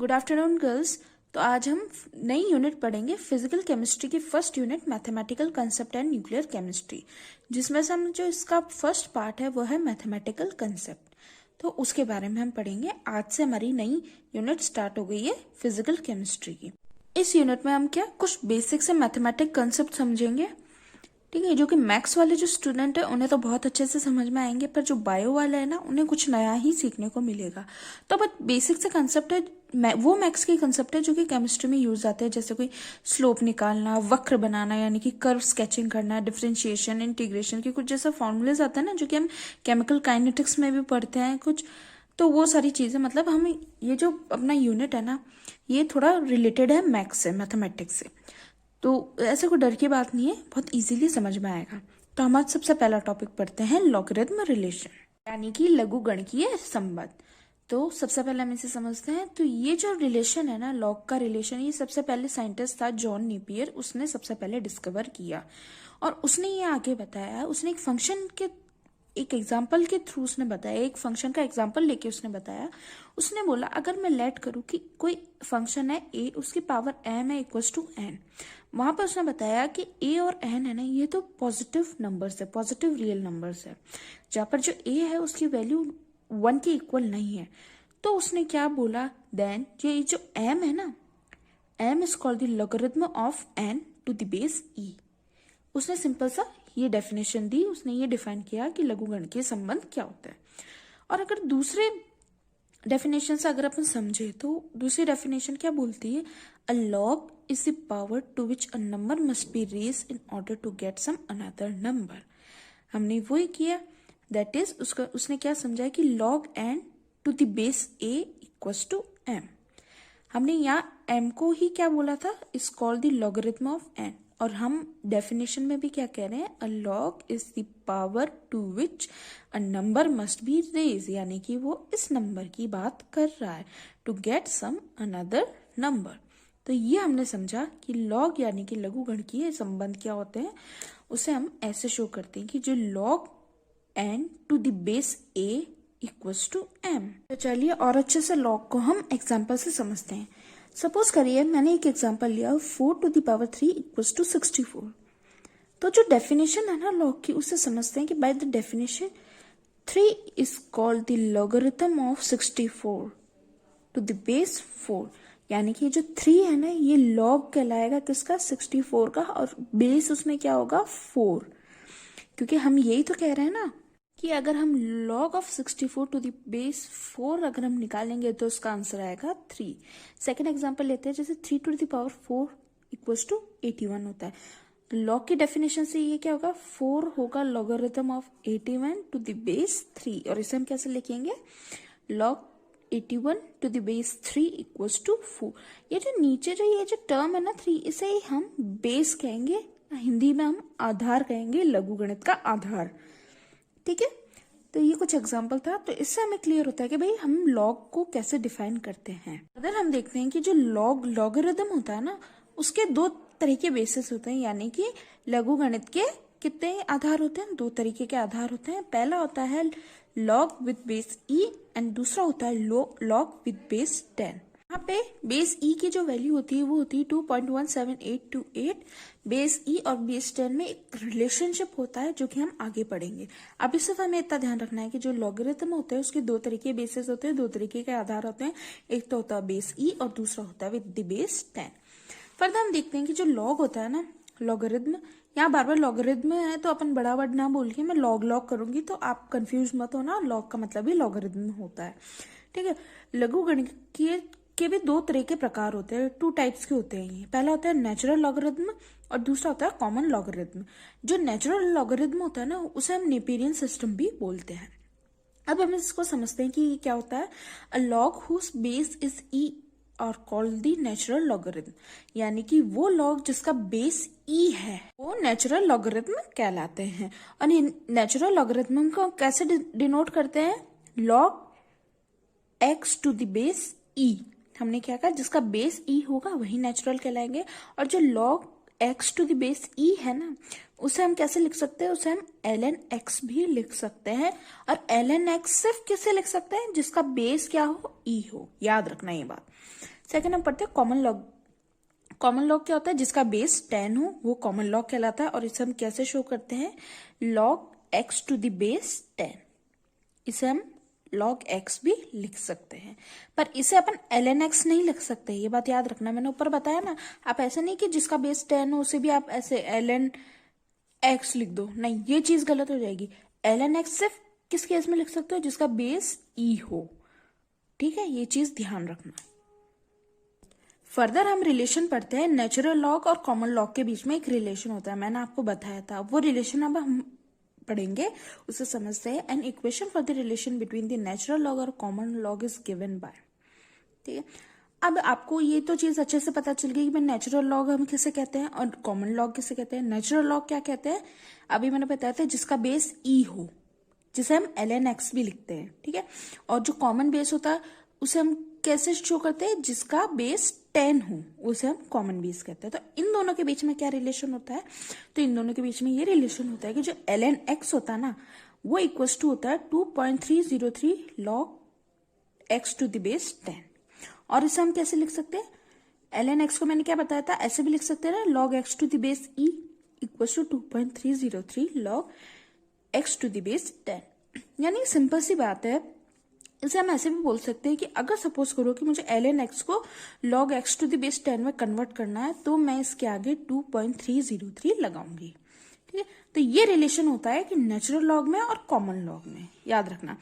Good afternoon girls. तो आज हम नई यूनिट पढ़ेंगे फिजिकल केमिस्ट्री की first unit mathematical concept and nuclear chemistry, जिसमें से हम जो इसका फर्स्ट पार्ट है वो है मैथमेटिकल कंसेप्ट। तो उसके बारे में हम पढ़ेंगे। आज से हमारी नई यूनिट स्टार्ट हो गई है फिजिकल केमिस्ट्री की। इस यूनिट में हम क्या कुछ बेसिक से मैथमेटिक कंसेप्ट समझेंगे, ठीक है। जो कि मैथ्स वाले जो स्टूडेंट है उन्हें तो बहुत अच्छे से समझ में आएंगे, पर जो बायो वाले है ना उन्हें कुछ नया ही सीखने को मिलेगा। तो बट बेसिक से कंसेप्ट है वो मैथ्स के कंसेप्ट है जो कि केमिस्ट्री में यूज आते हैं, जैसे कोई स्लोप निकालना, वक्र बनाना यानी कि कर्व स्केचिंग करना, डिफरेंशिएशन, इंटीग्रेशन के कुछ जैसा फॉर्मूलेज आते हैं ना जो कि हम केमिकल काइनेटिक्स में भी पढ़ते हैं कुछ। तो वो सारी चीजें मतलब हम ये जो अपना यूनिट है ना ये थोड़ा रिलेटेड है मैथ्स से, मैथमेटिक्स से। तो ऐसे कोई डर की बात नहीं है, बहुत इजीली समझ में आएगा। तो हम आज सबसे पहला टॉपिक पढ़ते हैं लॉगरिथम रिलेशन, यानी कि लघुगणकीय संबंध। तो सबसे पहले हम इसे समझते हैं। तो ये जो रिलेशन है ना, लॉग का रिलेशन, ये सबसे पहले साइंटिस्ट था जॉन नेपियर, उसने सबसे पहले डिस्कवर किया और उसने ये आगे बताया। उसने एक फंक्शन के एक एग्जाम्पल के थ्रू उसने बताया, एक फंक्शन का एग्जाम्पल लेके उसने बताया। उसने बोला अगर मैं लेट करूं कि कोई फंक्शन है ए, उसकी पावर m है इक्वल टू n। वहां पर उसने बताया कि a और n है ना ये तो पॉजिटिव नंबर्स है, पॉजिटिव रियल नंबर्स है। जहां पर जो a है उसकी वैल्यू 1 के इक्वल नहीं है। तो उसने क्या बोला, देन ये जो m है ना, m is called the logarithm of n to the base e। उसने सिंपल सा ये डेफिनेशन दी, उसने ये डिफाइन किया कि लघुगणकीय संबंध क्या होता है। और अगर दूसरे डेफिनेशन से अगर अपन समझे तो दूसरी डेफिनेशन क्या बोलती है, a log is the power to which a number must be raise in order to get some another number. हमने वो ही किया, दैट इज उसने क्या समझा कि log n to the base a equals to m। हमने यहाँ m को ही क्या बोला था, is called the logarithm of n। और हम डेफिनेशन में भी क्या कह रहे हैं, a log is the power to which a number must be raise, यानी कि वो इस नंबर की बात कर रहा है to get some another number. तो ये हमने समझा कि लॉग यानी कि लघुगणकीय संबंध क्या होते हैं। उसे हम ऐसे शो करते हैं कि जो log n to the base a equals to m। तो चलिए और अच्छे से लॉग को हम एग्जाम्पल से समझते हैं। सपोज करिए मैंने एक एग्जांपल लिया 4 to the power 3 equals to 64। तो जो डेफिनेशन है ना लॉग की, उससे समझते हैं कि by the definition 3 is called the logarithm of 64 to the base 4। यानी कि जो 3 है ना ये लॉग कहलाएगा किसका, 64 का, और बेस उसमें क्या होगा 4। क्योंकि हम यही तो कह रहे हैं ना कि अगर हम log of 64 to the base 4 अगर हम निकालेंगे तो उसका आंसर आएगा 3। सेकेंड एग्जांपल लेते हैं, जैसे 3 to the power 4 equals to 81 होता है। लॉग की डेफिनेशन से ये क्या होगा, 4 होगा logarithm of 81 to the base 3। और इसे हम कैसे लिखेंगे, log 81 to the base 3 equals to 4। ये जो नीचे जो ये जो टर्म है ना 3, इसे हम बेस कहेंगे, हिंदी में हम आधार कहेंगे, लघुगणित का आधार, ठीक है। तो ये कुछ एग्जाम्पल था। तो इससे हमें क्लियर होता है कि भाई हम लॉग को कैसे डिफाइन करते हैं। अगर हम देखते हैं कि जो लॉगरिथम होता है ना उसके दो तरह के बेसिस होते हैं, यानी कि लघुगणित के कितने आधार होते हैं, दो तरीके के आधार होते हैं। पहला होता है log with base E and दूसरा होता है लॉग विद बेस 10। यहाँ पे बेस ई की जो वैल्यू होती है वो होती है 2.17828। बेस ई और बेस 10 में एक रिलेशनशिप होता है जो कि हम आगे पढ़ेंगे। अभी सिर्फ हमें इतना ध्यान रखना है कि जो लॉगरिथम होते हैं उसके दो तरीके बेसिस होते हैं, दो तरीके के आधार होते हैं। एक तो होता है बेस ई और दूसरा होता है विद द बेस 10। फर्दर हम देखते हैं कि जो लॉग होता है ना, लॉगरिथम, यहाँ बार बार लॉगरिथम है तो अपन बड़ा वर्ड ना बोल के मैं लॉग करूंगी तो आप कंफ्यूज मत होना। लॉग का मतलब ही लॉगरिथम होता है, ठीक है। लघुगणकीय के भी दो तरह के प्रकार होते हैं, 2 टाइप्स के होते हैं ये। पहला होता है नेचुरल लॉगरिथम और दूसरा होता है कॉमन लॉगरिथम। जो नेचुरल लॉगरिथम होता है ना उसे हम नेपेरियन सिस्टम भी बोलते हैं। अब हम इसको समझते हैं कि क्या होता है, a log whose base is ई और कॉल्ड द नेचुरल लॉगरिथम, यानी कि वो लॉग जिसका बेस ई है वो नेचुरल लॉगरिथम कहलाते हैं। और नेचुरल लॉगरिथम को कैसे डिनोट करते हैं, log X to the base E. हमने क्या कहा, जिसका बेस ई होगा वही नेचुरल कहलाएंगे। और जो log x to the base e है ना, उसे हम कैसे लिख सकते हैं, उसे हम ln x भी लिख सकते हैं। और ln x सिर्फ किसे लिख सकते हैं, जिसका बेस क्या हो, e हो। याद रखना ये बात। सेकंड हम पढ़ते हैं कॉमन लॉग। कॉमन लॉग क्या होता है, जिसका बेस 10 हो वो कॉमन लॉग कहलाता है। और इसे हम कैसे शो करते हैं, log x to the base 10। इसे हम log x भी लिख सकते हैं, पर इसे अपन ln x नहीं लिख सकते, ये बात याद रखना। मैंने ऊपर बताया ना, आप ऐसे नहीं कि जिसका बेस 10 हो उसे भी आप ऐसे ln x लिख दो, नहीं, ये चीज गलत हो जाएगी। ln x सिर्फ किस केस में लिख सकते हो, जिसका बेस e हो। ठीक है, ये चीज ध्यान रखना। फर्दर हम रिलेशन पढ़ते हैं। नेचुरल लॉग और कॉमन लॉग के बीच में एक रिलेशन होता है, मैंने आपको बताया था। वो रिलेशन अब हम पढ़ेंगे, उसे समझते हैं। An equation for the relation between the natural log और common log is given by. ठीक है, अब आपको ये तो चीज अच्छे से पता चल गई कि नेचुरल लॉग हम किसे कहते हैं और कॉमन लॉग किसे कहते हैं। नेचुरल लॉग क्या कहते हैं, अभी मैंने बताया था, जिसका बेस e हो, जिसे हम ln x भी लिखते हैं। ठीक है, और जो कॉमन बेस होता है उसे हम कैसे शो करते हैं, जिसका बेस 10 हो उसे हम कॉमन बेस कहते हैं। तो इन दोनों के बीच में क्या रिलेशन होता है, तो इन दोनों के बीच में ये रिलेशन होता है कि जो ln x होता है ना, वो इक्वल्स टू होता है 2.303 log x to the base 10। और इसे हम कैसे लिख सकते हैं, ln x को मैंने क्या बताया था, ऐसे भी लिख सकते हैं ना, log x to the base e equals to 2.303 log x to the base 10। यानी सिंपल सी बात है, इसे हम ऐसे भी बोल सकते हैं कि अगर सपोज करो कि मुझे ln x को log x to the base 10 में कन्वर्ट करना है, तो मैं इसके आगे 2.303 लगाऊंगी। ठीक है, तो ये रिलेशन होता है कि नेचुरल लॉग में और कॉमन लॉग में, याद रखना।